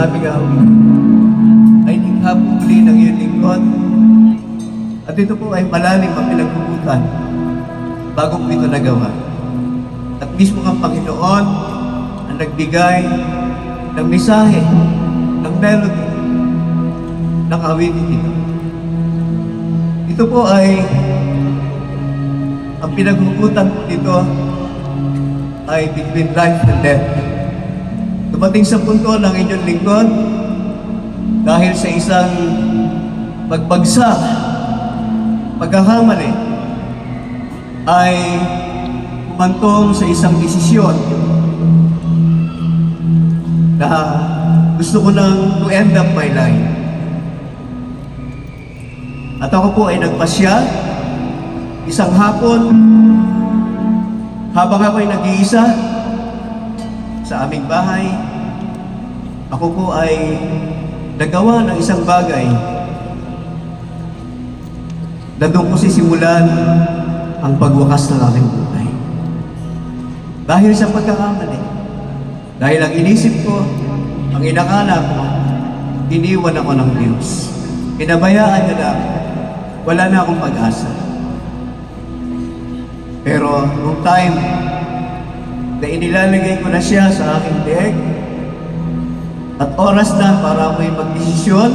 aming awit ay likha po muli ng iyong lingkod. At ito po ay malalim ang pinaghugutan bago po ito nagawa. At mismo ang Panginoon ang nagbigay ng mensahe, ng melody, ng awitin ito. Ito po ay ang pinaghugutan po dito ay between life and death. Dumating sa punto ng inyong lingkod dahil sa isang pagbagsak, pagkakamali, ay humantong sa isang desisyon na gusto ko nang to end up my life. At ako po ay nagpasya isang hapon habang ako ay nag-iisa sa aming bahay. Ako po ay nagawa ng isang bagay na doon ko sisimulan ang pagwakas ng aking buhay. Dahil sa pagkakamali, dahil ang inisip ko, ang inakala ko, iniwan ako ng Diyos. Pinabayaan niya na wala na akong pag-asa. Pero noong time na inilalagay ko na siya sa aking leeg at oras na para ako'y magdesisyon,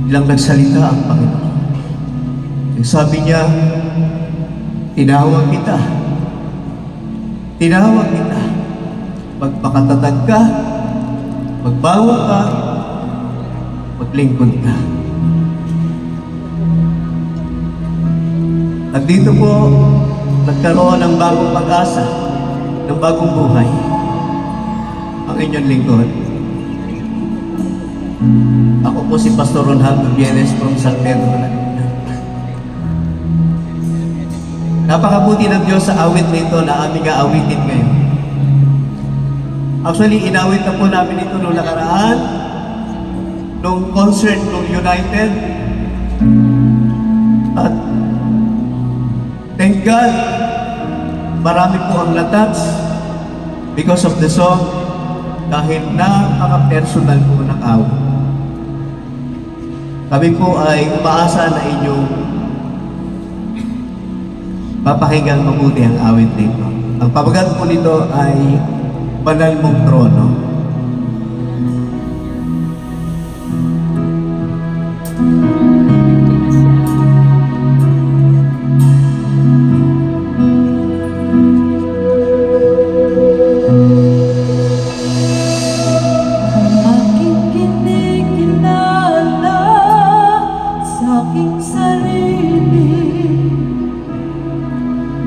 ilang nagsalita ang Panginoon. Sabi niya, tinawag kita. Tinawag kita. Magpakatatag ka, magbago ka, maglingkod ka. At dito po, nagkaroon ng bagong pag-asa, ng bagong buhay. Ang inyong lingkod. Ako po si Pastor Ronaldo Bienes from San Pedro, Laguna. Napakabuti ng Diyos sa awit na ito na aming aawitin ngayon. Actually, inawit na po namin ito noong nakaraan, noong concert ng United. At thank God, marami po ang natouch because of the song dahil napaka-personal po ng awit. Kami po ay umaasa na inyong papakinggan mabuti ang awit nito. Ang pamagat po nito ay Banal Mong Trono.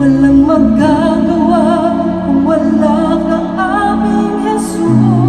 Walang magagawa kung wala kang aming Jesus.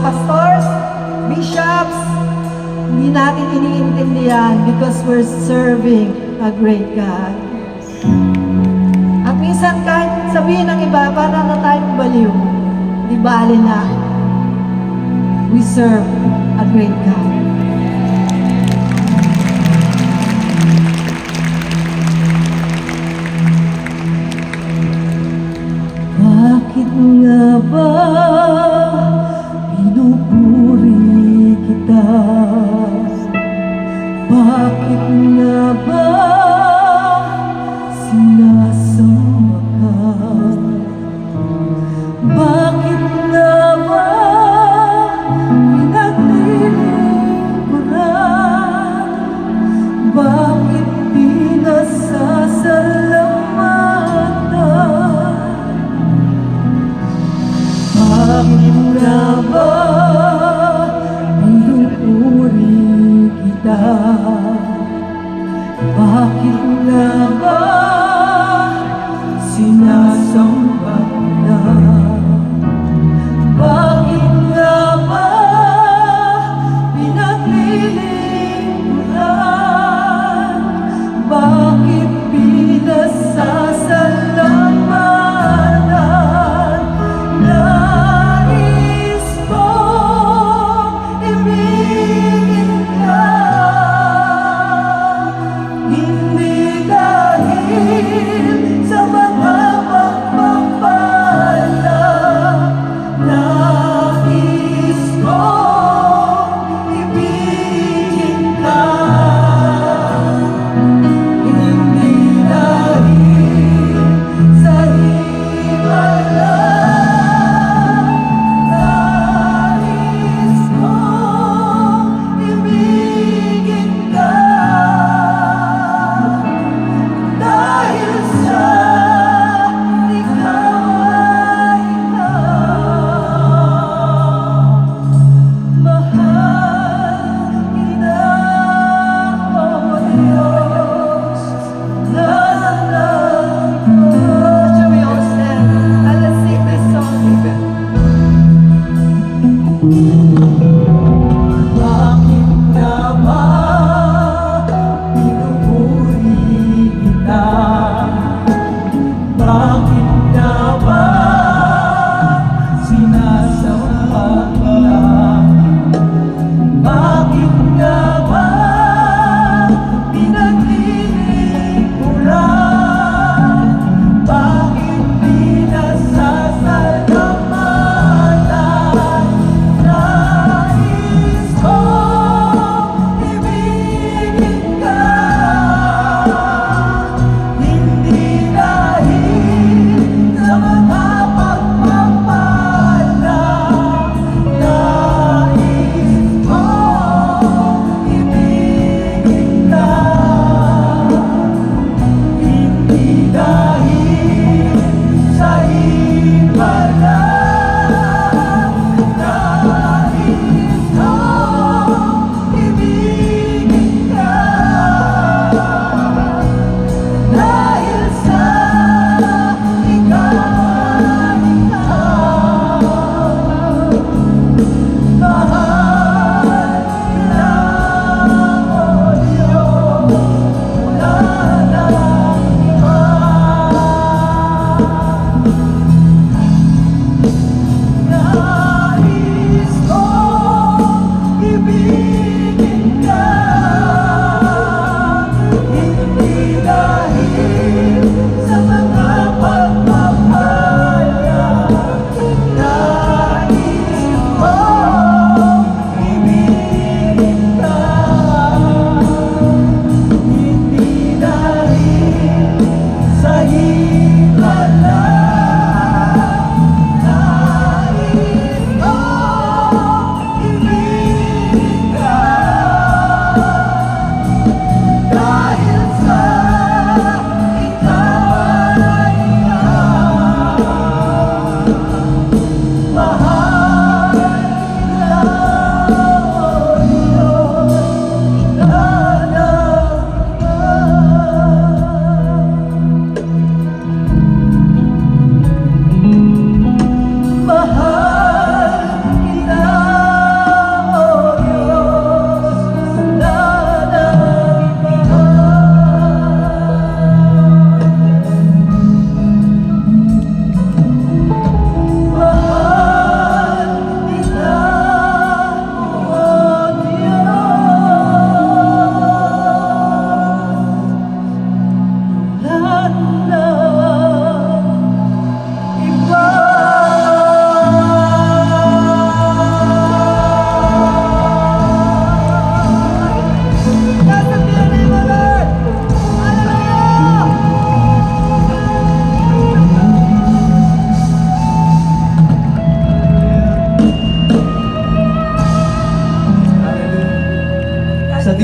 pastors, bishops, hindi natin iniintindihan because we're serving a great God. At minsan kahit sabihin ng iba, para na tayong baliw, di bali na. We serve a great God. Bakit nga ba pinupuri kita? Bakit nga ba sinasamba ka? Bakit nga ba pinaglilingkuran? Bakit pinasasalamatan? Bakit nga ba pinupuri kita? Bakit nga ba sinasamba na? Bakit nga ba pinaglilingkuran? Bakit pinasasalamatan? Nais kong ibigin ka, hindi dahil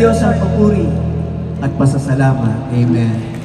Diyos ang papuri. at pasasalamat. Amen.